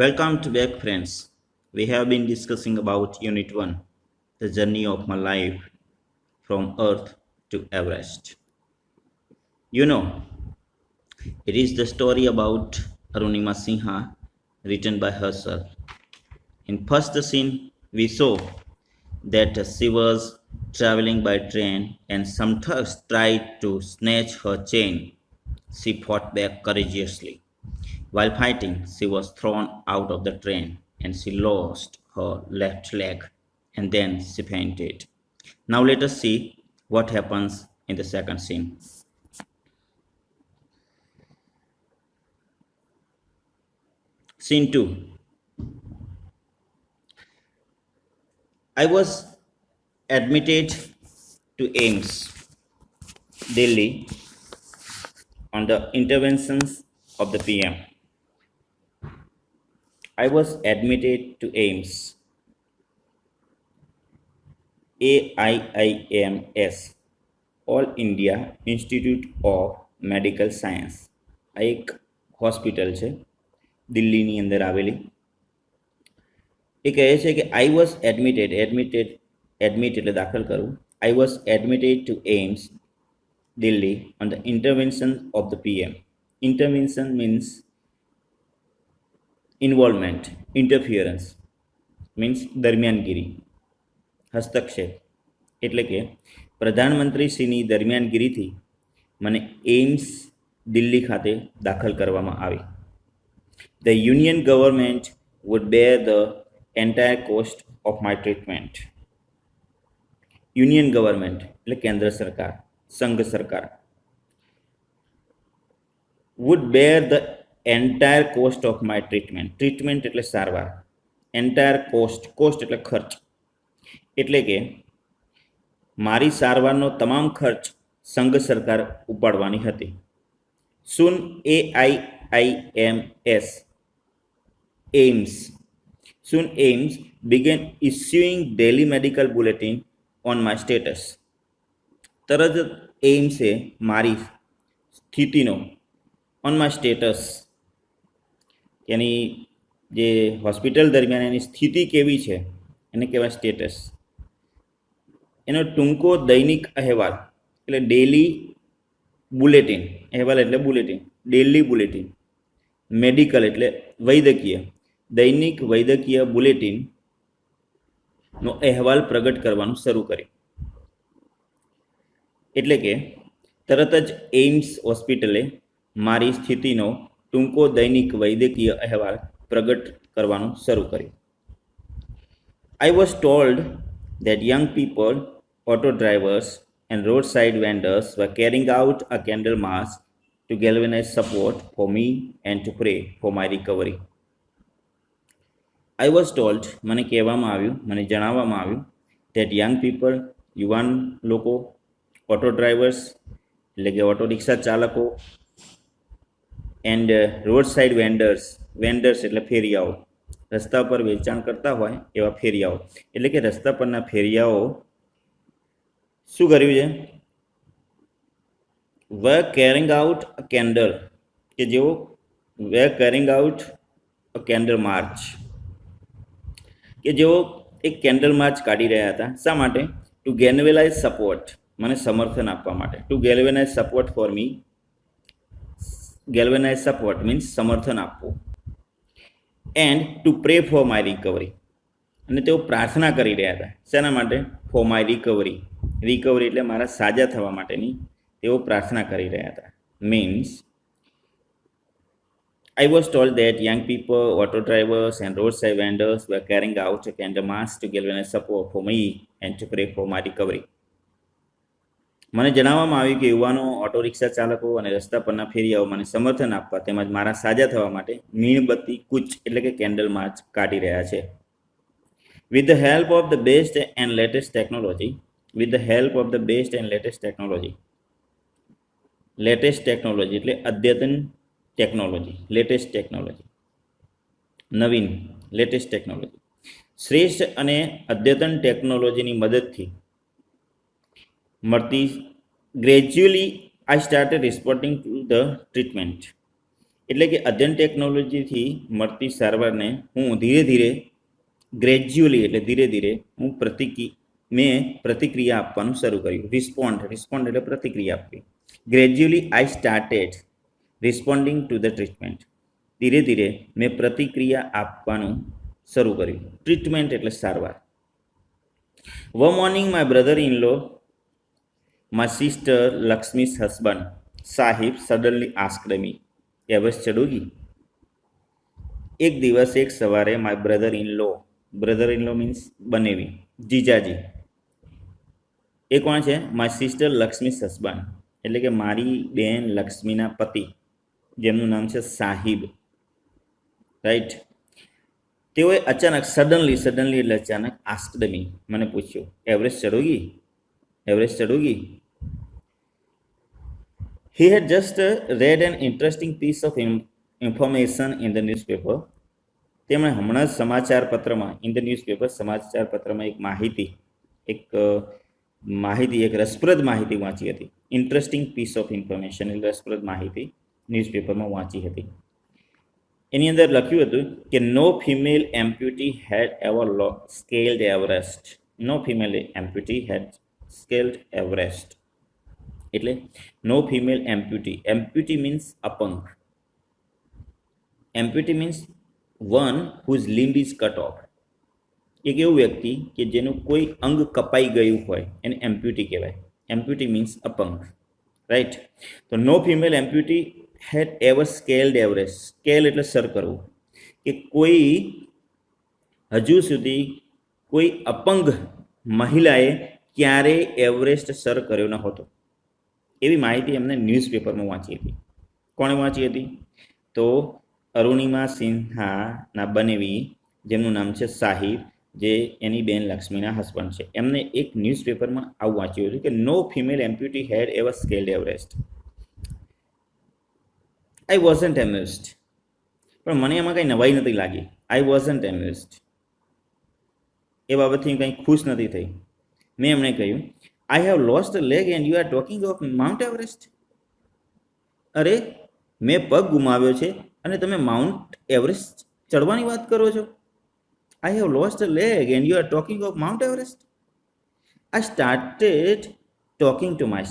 Welcome to back, friends. We have been discussing about Unit 1, the journey of my life from Earth to Everest. You know, it is the story about Arunima Sinha written by herself. In first scene, we saw that she was traveling by train and some thugs tried to snatch her chain. She fought back courageously. While fighting, she was thrown out of the train and she lost her left leg and then she fainted. Now let us see what happens in the second scene. Scene 2. I was admitted to AIMS, Delhi, on the interventions of the PM. I was admitted to AIMS, AIIMS, All India Institute of Medical Science. આ એક hospital છે દિલ્હીની અંદર આવેલી. એ કહે છે કે I was admit એટલે દાખલ કરવું. I was admitted to AIIMS Delhi on the intervention of the PM. Intervention means involvement, interference means દરમિયાનગીરી, હસ્તક્ષેપ. એટલે કે પ્રધાનમંત્રીશ્રીની દરમિયાનગીરીથી મને એઇમ્સ દિલ્હી ખાતે દાખલ કરવામાં આવી. The union government would bear the entire cost of my treatment. Union government એટલે કેન્દ્ર સરકાર, સંઘ સરકાર. Would bear the entire cost of my treatment. Treatment એટલે સારવાર. એન્ટાયર કોસ્ટ એટલે ખર્ચ. એટલે કે મારી સારવારનો તમામ ખર્ચ સંઘ સરકાર ઉપાડવાની હતી. Soon AIIMS began issuing daily medical bulletin on my status. તરત એઇમ્સે મારી સ્થિતિનો ઓન માય સ્ટેટસ, એની જે હોસ્પિટલ દરમિયાન એની સ્થિતિ કેવી છે એને કહેવાય સ્ટેટસ. એનો ટૂંકો દૈનિક અહેવાલ એટલે ડેલી બુલેટિન. અહેવાલ એટલે બુલેટિન, ડેલી બુલેટિન. મેડિકલ એટલે વૈદ્યકીય, દૈનિક વૈદ્યકીય બુલેટિનનો અહેવાલ પ્રગટ કરવાનું શરૂ કર્યું. એટલે કે તરત જ એઇમ્સ હોસ્પિટલે મારી સ્થિતિનો ટૂંકો દૈનિક વૈદ્યકીય અહેવાલ પ્રગટ કરવાનું શરૂ કર્યું. I was told that young people, auto drivers, and roadside vendors were carrying out a candle march to galvanize support for me and to pray for my recovery. I was told, મને કહેવામાં આવ્યું, મને જણાવવામાં આવ્યું, that young people, યુવાન લોકો, auto drivers એટલે કે ઓટો રિક્ષા ચાલકો, એન્ડ રોડ સાઇડ વેન્ડર્સ એટલે ફેરિયાઓ, રસ્તા પર વેચાણ કરતા હોય એવા ફેરિયાઓ. એટલે કે રસ્તા પરના ફેરિયાઓ શું કર્યું છે? were carrying out a candle, કે જેઓ were carrying out a candle march, કે જેઓ એક કેન્ડલ માર્ચ કાઢી રહ્યા હતા. શા માટે? ટુ ગેલ્વેનાઇઝ સપોર્ટ, મને સમર્થન આપવા માટે. To galvanise support for me. Galvanise support means સમર્થન આપવું. And to pray for my recovery, અને તેઓ પ્રાર્થના કરી રહ્યા હતા. શેના માટે? Four my recovery. રિકવરી એટલે મારા સાજા થવા માટેની તેઓ પ્રાર્થના કરી રહ્યા હતા. Means I was told that young people, auto drivers, and roadside vendors were carrying out a candle march to galvanize support for me and to pray for my recovery. મને જણાવવામાં આવ્યું કે યુવાનો, ઓટો રિક્ષા ચાલકો અને રસ્તા પરના ફેરિયાઓ મને સમર્થન આપવા તેમજ મારા સાજા થવા માટે મીણબત્તી કૂચ એટલે કે કેન્ડલ માર્ચ કાઢી રહ્યા છે. With the help of the best and latest technology, latest technology એટલે અદ્યતન ટેકનોલોજી, લેટેસ્ટ ટેકનોલોજી, નવીન, લેટેસ્ટ ટેકનોલોજી. શ્રેષ્ઠ અને અદ્યતન ટેકનોલોજીની મદદથી મળતી gradually I started responding to the treatment. એટલે કે અધ્યયન ટેકનોલોજીથી મળતી સારવારને હું ધીરે ધીરે ગ્રેજ્યુઅલી એટલે ધીરે ધીરે હું મેં પ્રતિક્રિયા આપવાનું શરૂ કર્યું. રિસ્પોન્ડ એટલે પ્રતિક્રિયા આપવી. Gradually I started responding to the treatment. ધીરે ધીરે મેં પ્રતિક્રિયા આપવાનું શરૂ કર્યું. ટ્રીટમેન્ટ એટલે સારવાર. One morning my brother in law, my sister લક્ષ્મી's husband Sahib suddenly asked me, Everest ચડોગી? એક દિવસ એક સવારે my brother in law means બનેવી, જીજાજી. એ કોણ છે? માય સિસ્ટર લક્ષ્મી's husband એટલે કે મારી બેન લક્ષ્મીના પતિ, જેમનું નામ છે સાહિબ. રાઈટ. તેઓએ અચાનક સડનલી એટલે અચાનક આસ્ક્ડ મી, મને પૂછ્યું, Everest ચડોગી? He had just read an interesting piece of information in the newspaper. તેમણે હમણાં જ સમાચાર પત્રમાં એક રસપ્રદ માહિતી વાંચી હતી. ઇન્ટરેસ્ટિંગ પીસ ઓફ ઇન્ફોર્મેશન એટલે રસપ્રદ માહિતી ન્યૂઝપેપરમાં વાંચી હતી. એની અંદર લખ્યું હતું કે no female amputee had ever scaled Everest. No female amputee had scaled Everest એટલે નો ફિમેલ એમ્પ્યુટી મીન્સ અપંગ. Amputee means one whose limb is cut off. એક એવું વ્યક્તિ કે જેનું કોઈ અંગ કપાઈ ગયું હોય એને એમ્પ્યુટી કહેવાય. એમ્પ્યુટી મીન્સ અપંગ. રાઈટ. તો નો female amputee had ever scaled Everest. Scale એટલે સર કરવું, કે કોઈ હજુ સુધી કોઈ અપંગ મહિલાએ ક્યારેય એવરેસ્ટ સર કર્યો ન હતો. એવી માહિતી એમને ન્યૂઝપેપરમાં વાંચી હતી. કોણે વાંચી હતી? તો અરુણિમા સિન્હાના બનેવી, જેમનું નામ છે સાહિબ, જે એની બેન લક્ષ્મીના હસબન્ડ છે. એમને એક ન્યૂઝપેપરમાં આવું વાંચ્યું હતું કે no female amputee had ever scaled Everest. I wasn't એમ્યુઝડ. પણ મને એમાં કંઈ નવાઈ નથી લાગી. આઈ વોઝન્ટ એમ્યુઝડ એ બાબતથી કંઈ ખુશ નથી થઈ. મેં એમણે કહ્યું, I have lost a leg and you are talking of Mount Everest. અરે, મેં પગ ગુમાવ્યો છે અને તમે માઉન્ટ એવરેસ્ટ ચડવાની વાત કરો છો. I have lost a leg and you are talking of Mount Everest. I started talking to my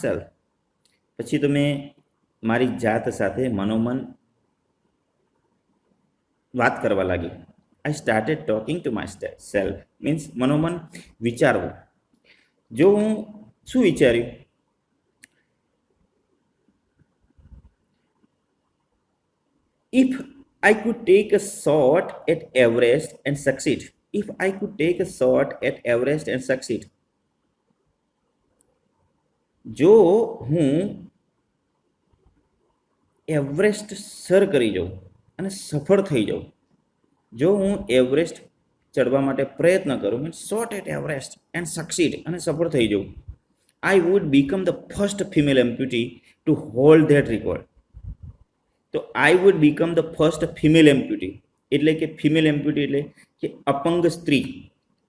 self. પછી તો મેં મારી જાત સાથે મનોમન વાત કરવા લાગી. આઈ started talking to my self means મનોમન વિચારવું. જો હું શું વિચાર્યું? If I could take a shot at Everest and succeed. જો હું એવરેસ્ટ સર કરી જાઉં અને સફળ થઈ જાઉં, જો હું એવરેસ્ટ ચડવા માટે પ્રયત્ન કરું, means shot at Everest and succeed અને સફળ થઈ જાઉં, I would become the first female amputee to hold that record. તો I would become the first female amputee એટલે કે ફિમેલ એમ્પ્યુટી એટલે કે અપંગ સ્ત્રી,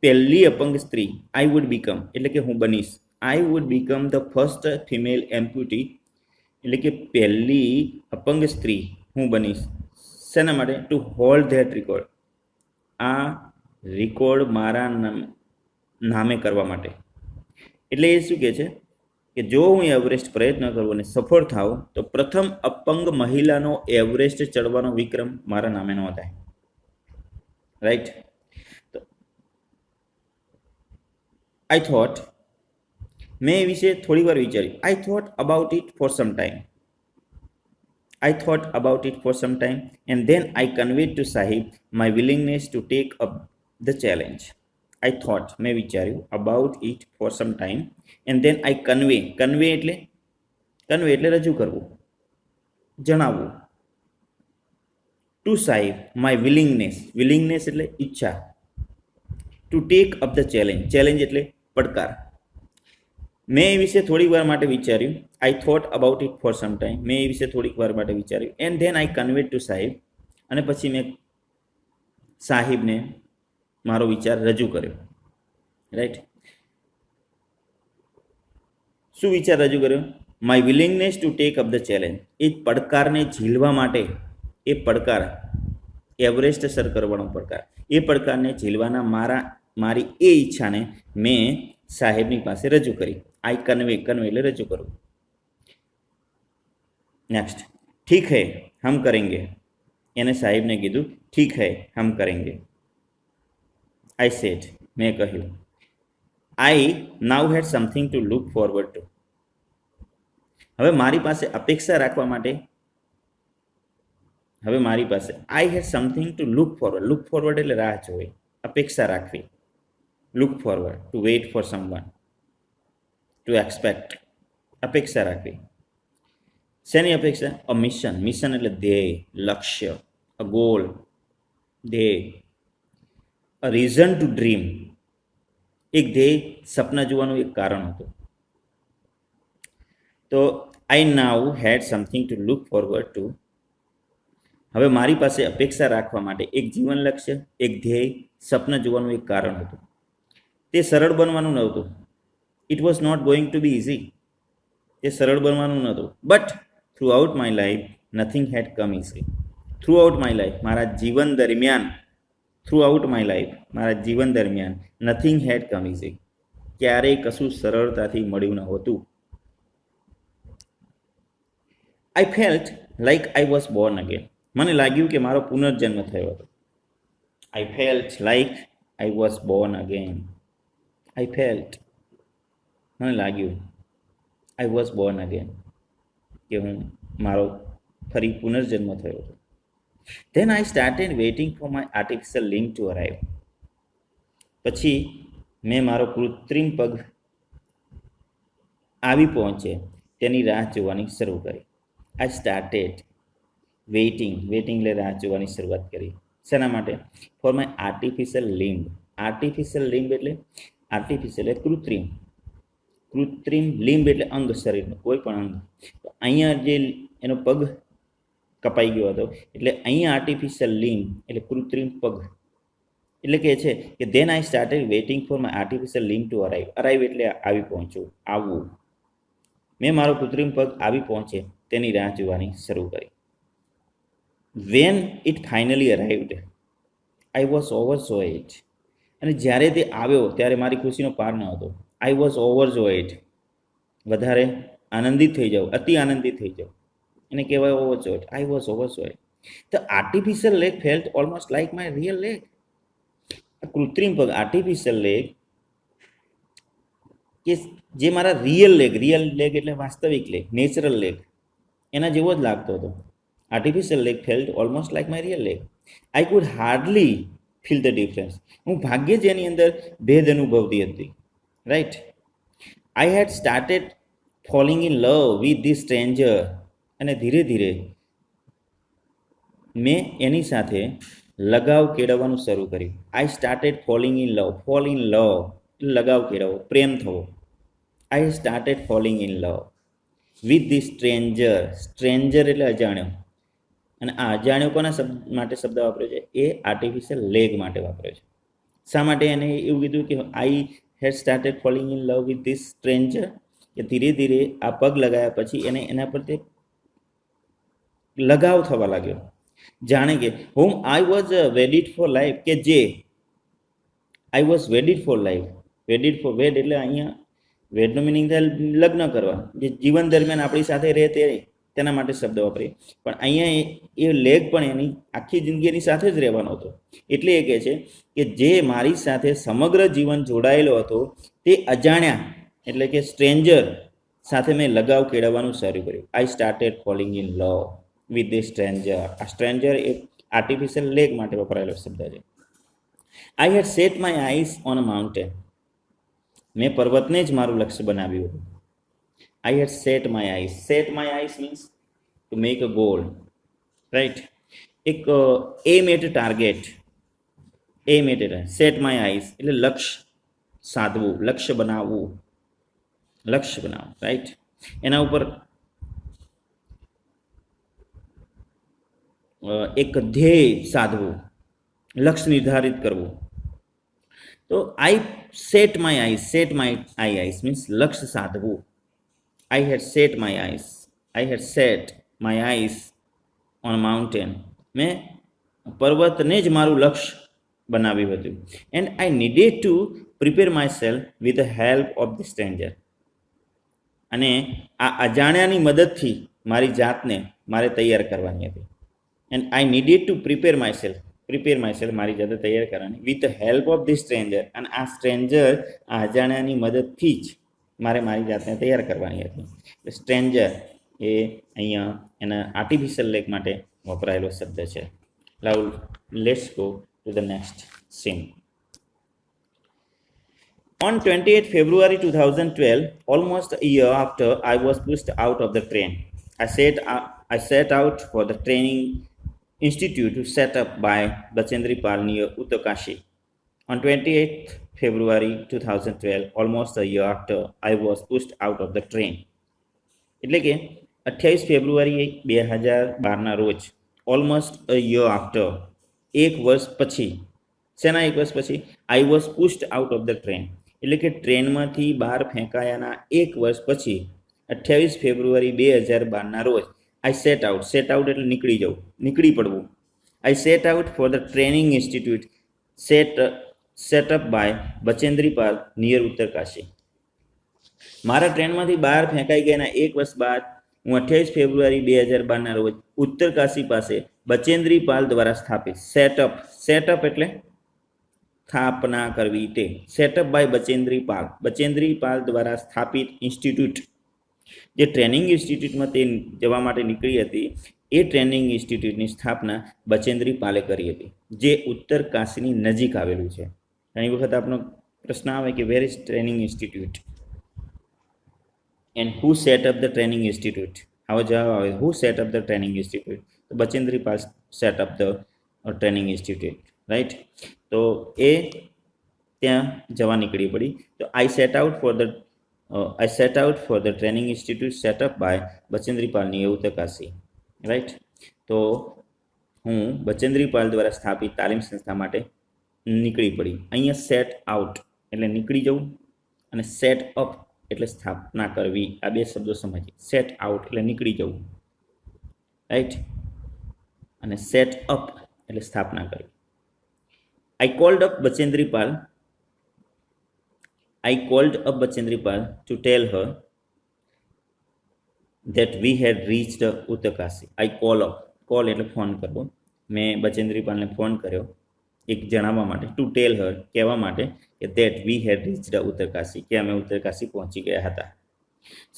પહેલી અપંગ સ્ત્રી. આઈ વુડ બીકમ એટલે કે હું બનીશ. I would become the first female amputee એટલે કે પહેલી અપંગ સ્ત્રી હું બનીશ. શેના માટે? To hold that record. આ રેકોર્ડ મારા નામે કરવા માટે. એટલે એ શું કહે છે કે જો હું એવરેસ્ટ પ્રયત્ન કરું અને સફળ થાઉં તો પ્રથમ અપંગ મહિલાનો એવરેસ્ટ ચડવાનો વિક્રમ મારા નામે નોંધાય. રાઈટ. તો આઈ થોટ, મેં એ વિશે થોડી વાર વિચાર્યું. I thought about it for some time and then I conveyed to Sahib my willingness to take up the challenge. I thought, મેં વિચાર્યું, about it for some time and then I convey એટલે રજૂ કરવું, જણાવવું. to Sahib my willingness એટલે ઈચ્છા, to take up the challenge એટલે પડકાર. મેં એ વિશે થોડીક વાર માટે વિચાર્યું. I thought about it for some time, મેં એ વિશે થોડીક વાર માટે વિચાર્યું. And then I conveyed to Sahib, અને પછી મેં સાહિબને મારો વિચાર રજૂ કર્યો. રાઈટ. શું વિચાર રજૂ કર્યો? My willingness to take up the challenge, એ પડકારને ઝીલવા માટે, એ પડકાર એવરેસ્ટ સર કરવાનો પડકાર, એ પડકારને ઝીલવાના મારી એ ઈચ્છાને મેં સાહેબની પાસે રજૂ કરી. આઈ કન્વે એટલે રજૂ કરું. નેક્સ્ટ, ઠીક હૈ હમ કરેંગે, એને સાહેબને કીધું ઠીક હૈ હમ કરેંગે. આઈ સેડ, મેં કહ્યું. I now had something to look forward to, હવે મારી પાસે અપેક્ષા રાખવા માટે, હવે મારી પાસે I had something to look forward, look forward એટલે રાહ જોવી, અપેક્ષા રાખવી. Look forward, to wait for someone, to expect, અપેક્ષા રાખવી. શેની અપેક્ષા? અ મિશન, મિશન એટલે ધ્યેય, લક્ષ્ય, અ ગોલ, ધ્યેય. અ રીઝન ટુ ડ્રીમ, એક ધ્યેય, સપના જોવાનું એક કારણ હતું. તો I now had something to look forward to, હવે મારી પાસે અપેક્ષા રાખવા માટે એક જીવન લક્ષ્ય, એક ધ્યેય, સપના જોવાનું એક કારણ હતું. તે સરળ બનવાનું નહોતું. It was not going to be easy, તે સરળ બનવાનું નહોતું. But throughout my life nothing had come easy, throughout my life, મારા જીવન દરમિયાન, થ્રુ આઉટ માય લાઈફ, મારા જીવન દરમિયાન નથિંગ હેડ કમ ઇઝી, ક્યારેય કશું સરળતાથી મળ્યું ન હતું. આઈ felt like I was Born again, મને લાગ્યું કે મારો પુનર્જન્મ થયો હતો. આઈ felt like I was Born again, I felt, મને લાગ્યું, આઈ વોઝ બોર્ન અગેન, કે હું મારો ફરી પુનર્જન્મ થયો હતો. Then I started waiting for my artificial limb to arrive, પછી મેં મારો કૃત્રિમ પગ આવી પહોંચે તેની રાહ જોવાની શરૂ કરી. આઈ સ્ટાર્ટેડ વેઇટિંગ, વેઇટિંગ એટલે રાહ જોવાની શરૂઆત કરી. શેના માટે? ફોર માય આર્ટિફિશિયલ લિમ્બ, આર્ટિફિશિયલ લિમ્બ એટલે આર્ટિફિશિયલ એટલે કૃત્રિમ, કૃત્રિમ લિમ્બ એટલે અંગ, શરીરનું કોઈ પણ અંગ. તો અહીંયા જે એનો પગ કપાઈ ગયો હતો, એટલે અહીંયા આર્ટિફિશિયલ લિમ્બ એટલે કૃત્રિમ પગ. એટલે કે છે કે then I started waiting for my artificial limb to arrive, arrive એટલે આવી પહોંચવું, આવવું. મેં મારો કૃત્રિમ પગ આવી પહોંચે તેની રાહ જોવાની શરૂ કરી. When it finally arrived I was overjoyed, અને જ્યારે તે આવ્યો ત્યારે મારી ખુશીનો પાર ન હતો. આઈ વોઝ ઓવરજોયડ, વધારે આનંદિત થઈ જાઉં, અતિ આનંદિત થઈ જાઉં, એને કહેવાય overjoyed. I was overjoyed. The artificial leg felt almost like my real leg, કૃત્રિમ પગ, આર્ટિફિશિયલ લેગ કે જે મારા રિયલ લેગ એટલે વાસ્તવિક લેગ, નેચરલ લેગ, એના જેવો જ લાગતો હતો. Artificial leg felt almost like my real leg. I could hardly feel the difference, હું ભાગ્યે જ એની અંદર ભેદ અનુભવતી હતી. Right. I had started falling in love with this stranger, અને ધીરે ધીરે મેં એની સાથે લગાવ કેળવવાનું શરૂ કર્યું. I started falling in love, fall in love લગાવ કેળવવો, પ્રેમ થવો. આઈ started falling in love with the stranger, stranger એટલે અજાણ્યો, અને આ અજાણ્યો કોના માટે શબ્દ વાપર્યો છે? એ આર્ટિફિશિયલ લેગ માટે વાપર્યો છે. શા માટે એને એવું કીધું કે I had started falling in love with this stranger, કે ધીરે ધીરે આ પગ લગાવ્યા પછી એને એના પર તે લગાવ થવા લાગ્યો. જાણે કે whom I was wedded for life, કે જે I was wedded for life, wedded for, wed એટલે અહીંયા વેડનો મિનિંગ થાય લગ્ન કરવા, જે જીવન દરમિયાન આપણી સાથે રહે તેના માટે શબ્દ વાપરીએ. પણ અહીંયા એ લેગ પણ એની આખી જિંદગી એની સાથે જ રહેવાનો હતો. એટલે એ કહે છે કે જે મારી સાથે સમગ્ર જીવન જોડાયેલો હતો તે અજાણ્યા એટલે કે સ્ટ્રેન્જર સાથે મેં લગાવ કેળવવાનું શરૂ કર્યું. I started falling in love with the stranger. આ સ્ટ્રેન્જર એ આર્ટિફિશિયલ લેગ માટે વપરાયેલો શબ્દ છે. I had set my eyes on a mountain, મેં પર્વતને જ મારું લક્ષ્ય બનાવ્યું હતું. I had set my eyes, set my eyes means to make a goal, right. એક aim at target, aim at set my eyes એટલે લક્ષ્ય સાધવું, લક્ષ્ય બનાવવું, લક્ષ્ય બનાવવું, રાઈટ. એના ઉપર એક ધ્યેય સાધવું, લક્ષ્ય નિર્ધારિત કરવું. તો I set my eyes, set my eyes means લક્ષ્ય સાધવું. I had set my eyes. I had set my eyes on a mountain. મેં પર્વતને જ મારું લક્ષ્ય બનાવ્યું હતું. And I needed to prepare myself with the help of the stranger. અને આ અજાણ્યાની મદદથી મારી જાતને મારે તૈયાર કરવાની હતી. And I needed to prepare my self મારી જાતે તૈયાર કરવાની with the help of the stranger. અને આ સ્ટ્રેન્જર આ અજાણ્યાની મદદથી જ મારે મારી જાતને તૈયાર કરવાની હતી. સ્ટ્રેન્જર એ અહીંયા એના આર્ટિફિશિયલ લેક માટે વપરાયેલો શબ્દ છે. Now let's go to the next scene. On 28 February 2012, almost a year after I was pushed out of the train, I set out for the training institute set up by Bachendri Pal near Uttarkashi. On 28th February 2012, almost a year after I was pushed out of the train. એટલે કે 28 ફેબ્રુઆરી 2012ના રોજ almost a year after, એક વર્ષ પછી, શેના એક વર્ષ પછી? I was pushed out of the train, એટલે કે ટ્રેનમાંથી બહાર ફેંકાયાના એક વર્ષ પછી 28 ફેબ્રુઆરી 2012ના રોજ આઈ સેટ આઉટ એટલે નીકળી જવું, નીકળી પડવું. I set out for the training institute set up by Bachendri Pal near Uttarkashi. મારા ટ્રેનમાંથી બહાર ફેંકાઈ ગયાના એક વર્ષ બાદ હું 28 ફેબ્રુઆરી 2012ના રોજ ઉત્તરકાશી પાસે બચેન્દ્રી પાલ દ્વારા સ્થાપિત સેટઅપ એટલે સ્થાપના કરવી, તે સેટઅપ બાય બચેન્દ્રી પાલ દ્વારા સ્થાપિત ઇન્સ્ટિટ્યૂટ, જે ટ્રેનિંગ ઇન્સ્ટિટ્યૂટમાં તે જવા માટે નીકળી હતી, એ ટ્રેનિંગ ઇન્સ્ટિટ્યૂટની સ્થાપના બચેન્દ્રી પાલે કરી હતી, જે ઉત્તરકાશીની નજીક આવેલું છે. ઘણી વખત આપણો પ્રશ્ન આવે કે where is training institute and who set up the training institute? આવો જવાબ આવે, who set up the training institute? તો Bachendri Pal set up the training institute, right. તો એ ત્યાં જવા નીકળી પડી. તો I set out for the training institute set up by Bachendri Pal near Uttarkashi, right. તો હું બચેન્દ્રી પાલ દ્વારા સ્થાપિત તાલીમ સંસ્થા માટે નીકળી પડી. અહીંયા સેટ આઉટ એટલે નીકળી જવું અને સેટ અપ એટલે સ્થાપના કરવી. આ બે શબ્દો સમજીએ. સેટ આઉટ એટલે નીકળી જવું, રાઈટ, અને સેટ અપ એટલે સ્થાપના કરવી. I called up Bachendri Pal to tell her that we had reached Uttarkashi. I call એટલે ફોન કરવો. મેં બચેન્દ્રી પાલને ફોન કર્યો એક જણાવવા માટે, ટુ ટેલ હર કહેવા માટે કે that we had reached Uttarkashi, કે અમે ઉત્તરકાશી પહોંચી ગયા હતા.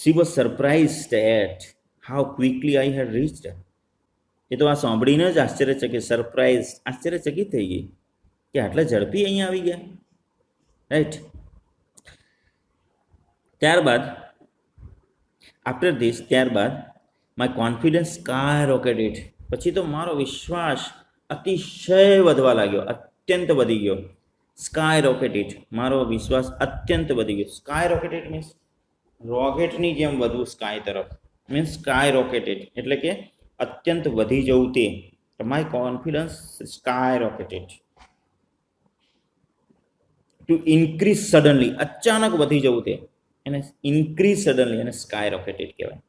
She was surprised at how quickly I had reached. એ તો આ સાંભળીને જ આશ્ચર્યચકિત થઈ ગઈ કે આટલા ઝડપી અહીંયા આવી ગયા, રાઈટ. ત્યારબાદ માય કોન્ફિડન્સ સ્કાય રોકેટેડ, પછી તો મારો વિશ્વાસ અતિશય વધવા લાગ્યો, અત્યંત વધી ગયો. સ્કાય રોકેટેડ, મારો વિશ્વાસ અત્યંત વધી ગયો. સ્કાય રોકેટેડ મીન્સ રોકેટની જેમ વધવું સ્કાય તરફ, મીન્સ સ્કાય રોકેટેડ એટલે કે અત્યંત વધી જવું તે. My confidence sky rocketed. To increase suddenly, અચાનક વધી જવું તે, એને ઇન્ક્રીઝ સડનલી અને સ્કાય રોકેટેડ કહેવાય.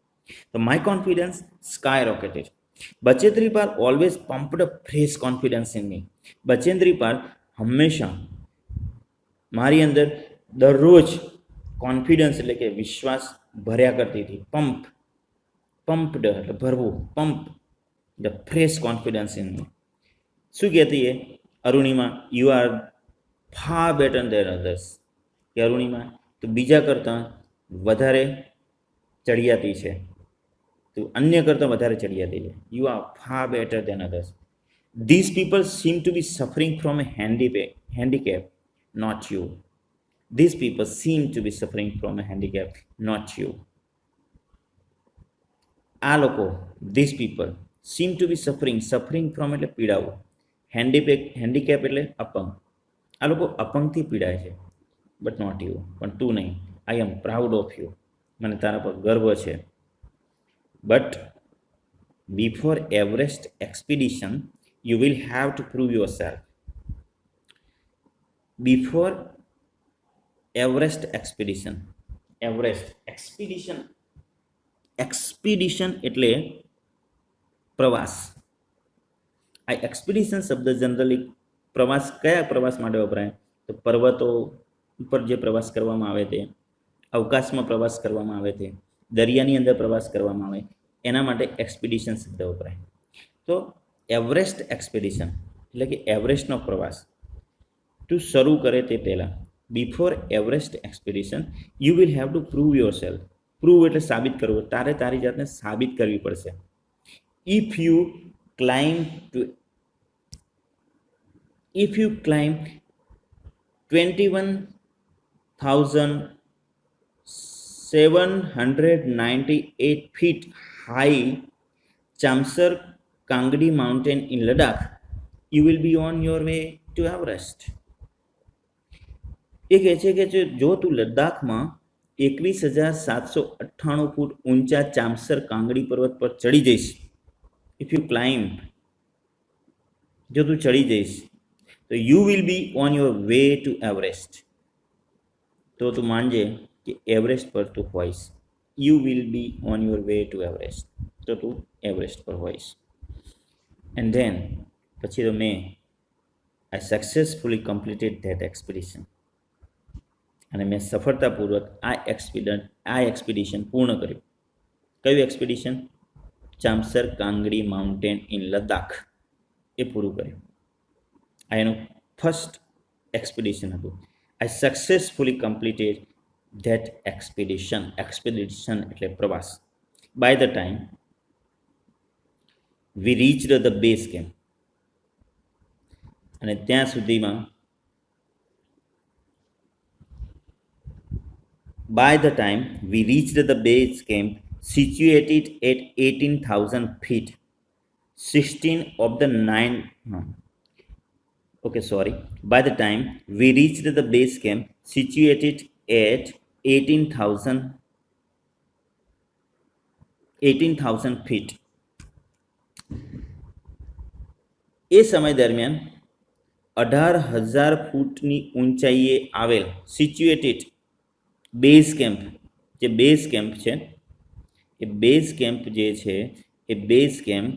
તો my confidence sky rocketed. Bachendri Pal always pumped fresh confidence in me. Bachendri Pal હંમેશા મારી અંદર દરરોજ કોન્ફિડન્સ એટલે કે વિશ્વાસ ભર્યા કરતી હતી. પમ્પ્ડ એટલે ભરવું, pump the fresh confidence in me. શું કહેતી એ? Arunima, you are far better than others, કે અરુણિમા તું બીજા કરતાં વધારે ચડિયાતી છે, તું અન્ય કરતાં વધારે ચડિયાતી છે. You are far better than others. This people seem to be suffering from a handicap, not you. This people seem to be suffering from a handicap, not you. આ લોકો, this people, seem to be suffering from એટલે પીડાવું, handicap એટલે અપંગ. આ લોકો અપંગથી પીડાય છે, બટ નોટ યુ, પણ તું નહીં. આઈ એમ પ્રાઉડ ઓફ યુ, મને તારા પર ગર્વ છે. But before Everest expedition you will have to prove your self. Before Everest expedition expedition એટલે પ્રવાસ. આ એક્સપિડિશન શબ્દ જનરલી પ્રવાસ કયા પ્રવાસ માટે વપરાય? તો પર્વતો ઉપર જે પ્રવાસ કરવામાં આવે તે, અવકાશમાં પ્રવાસ કરવામાં આવે તે, દરિયાની અંદર પ્રવાસ કરવામાં આવે, એના માટે એક્સપિડિશન શબ્દ વપરાય. તો એવરેસ્ટ એક્સપિડિશન એટલે કે એવરેસ્ટનો પ્રવાસ તું શરૂ કરે તે પહેલાં, before Everest expedition you will have to prove your self. Prove એટલે સાબિત કરવું, તારે તારી જાતને સાબિત કરવી પડશે. If you climb 21,798 feet high Chamsar Kangdi mountain in Ladakh, you will be on your way to Everest. એ કહે છે કે જો તું લદ્દાખમાં 21,798 ફૂટ ઊંચા ચામસર કાંગડી પર્વત પર ચડી જઈશ, ઇફ યુ ક્લાઇમ્બ, જો તું ચડી જઈશ, તો you will be on your way to Everest. તો તું માનજે કે એવરેસ્ટ પર તું હોઈશ. You will be on your way to Everest, તો તું એવરેસ્ટ પર હોઈશ. એન્ડ ધેન પછી તો I successfully completed that expedition. અને મેં સફળતાપૂર્વક આ એક્સપિડિશન પૂર્ણ કર્યું. કયું expedition? Chamser Kangri mountain in Ladakh, એ પૂરું કર્યું. આ એનું ફર્સ્ટ એક્સપિડિશન હતું. I successfully completed that expedition. Expedition એટલે પ્રવાસ. By the time we reached the base camp, અને ત્યાં સુધીમાં by the time we reached the base camp situated at 18,000 feet, 16 of the 9 by the time we reached the base camp situated at 18,000 feet, એ સમય દરમિયાન 18,000 ફૂટની ઊંચાઈએ આવેલ situated base camp, જે base camp છે, એ બેઝ કેમ્પ જે છે એ base camp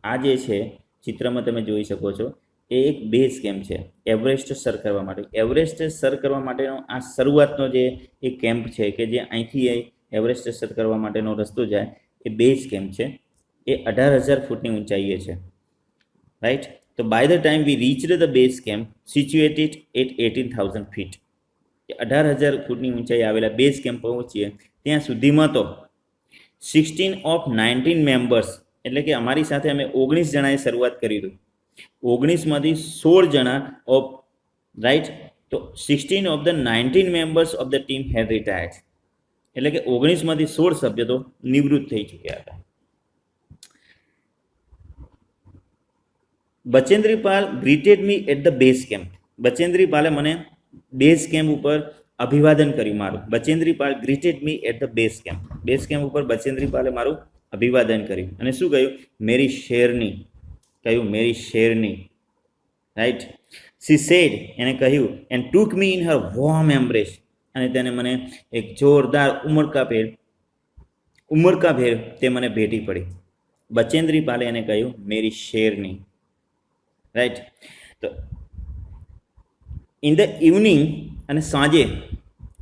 આ જે છે ચિત્રમાં તમે જોઈ શકો છો, એ એક બેઝ કેમ્પ છે એવરેસ્ટ સર કરવા માટે. એવરેસ્ટ સર કરવા માટેનો આ શરૂઆતનો જે એક કેમ્પ છે કે જે અહીંથી એવરેસ્ટ સર કરવા માટેનો રસ્તો જાય, એ બેઝ કેમ્પ છે. એ 18,000 ફૂટની ઊંચાઈએ છે, રાઈટ. તો by the time we reached the base camp situated at 18,000 feet, 18,000 ફૂટની ઊંચાઈ આવેલા બેઝ કેમ્પ પહોંચીએ ત્યાં સુધીમાં તો 16 ઓફ 19 મેમ્બર્સ, એટલે કે અમારી સાથે અમે 19 જણાએ શરૂઆત કરી હતી. 19માંથી 16 જણા ઓફ, રાઈટ. તો 16 of the 19 members of the team had retired, એટલે કે 19માંથી 16 સભ્યો તો નિવૃત્ત થઈ ચૂક્યા હતા. Bachendri Pal greeted me at the base camp. Bachendri પાલે મને બેઝ કેમ્પ ઉપર અભિવાદન કર્યું મારું. Bachendri Pal greeted me at the base camp. Base camp ઉપર બચેન્દ્રી પાલે મારું અભિવાદન કર્યું અને શું કહ્યું? મેરી શેરની. કહ્યું મેરી શેરની, રાઈટ. સી સેડ, એને કહ્યું, and took me in her warm embrace, અને તેને મને એક જોરદાર ઉમળકાભેર તે મને ભેટી પડી. બચેન્દ્રી પાલે એને કહ્યું મેરી શેરની, રાઈટ. તો ઇન ધ ઇવનિંગ, અને સાંજે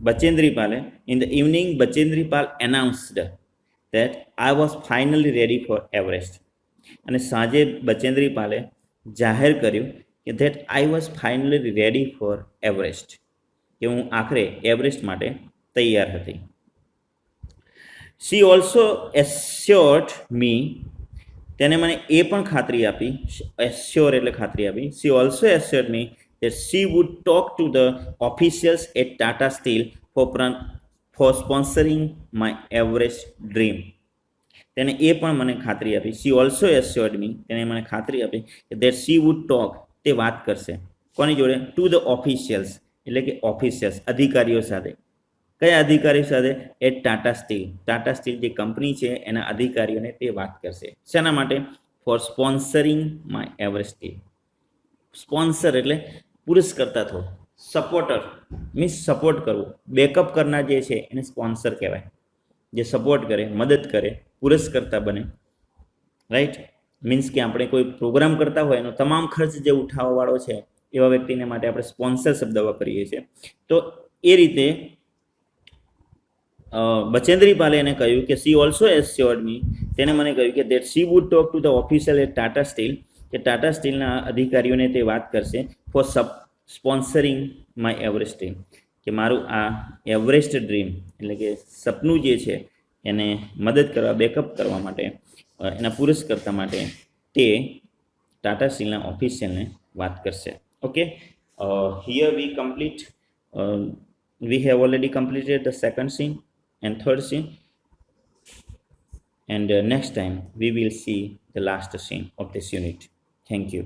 બચેન્દ્રી પાલે, in the evening Bachendri Pal announced that I was finally ready for Everest. અને સાંજે બચેન્દ્રી પાલે જાહેર કર્યું કે that I was finally ready for Everest, કે હું આખરે એવરેસ્ટ માટે તૈયાર હતી. She also assured me, તેને મને એ પણ ખાતરી આપી, એશ્યોર એટલે ખાતરી આપી. She also assured me that she would talk to the officials at Tata Steel for sponsoring my Everest dream. તેને એ પણ મને ખાતરી આપી. She also assured me, તેને મને ખાતરી આપી that she would talk, તે વાત કરશે કોની જોડે? To the officials, એટલે કે ઓફિશિયલ્સ, અધિકારીઓ સાથે. કયા અધિકારીઓ સાથે? At Tata steel. Tata steel જે કંપની છે એના અધિકારીઓને તે વાત કરશે. શેના માટે? For sponsoring my Everest dream. Sponsor એટલે પુરસ્કર્તા થવો, સપોર્ટર, મીન્સ સપોર્ટ કરવો. બેકઅપ કરનાર જે છે એને સ્પોન્સર કહેવાય, જે સપોર્ટ કરે, મદદ કરે, પુરસ્કર્તા બને, રાઈટ. મીન્સ કે આપણે કોઈ પ્રોગ્રામ કરતા હોય એનો તમામ ખર્ચ જે ઉઠાવવાવાળો છે એવા વ્યક્તિને માટે આપણે સ્પોન્સર શબ્દ વાપરીએ છીએ. તો એ રીતે બચેન્દ્રી પાલે એને કહ્યું કે સી ઓલ્સો એસ્યોર્ડ મી, તેને મને કહ્યું કે that she would talk to the official at Tata steel, કે ટાટા સ્ટીલના અધિકારીઓને તે વાત કરશે for sponsoring my Everest dream, કે મારું આ એવરેસ્ટ ડ્રીમ એટલે કે સપનું જે છે એને મદદ કરવા, બેકઅપ કરવા માટે, એના પુરસ્કર્તા માટે તે ટાટા સ્ટીલના ઓફિશિયલને વાત કરશે. Okay, here we complete, we have already completed the second scene and third scene, and next time we will see the last scene of this unit. Thank you.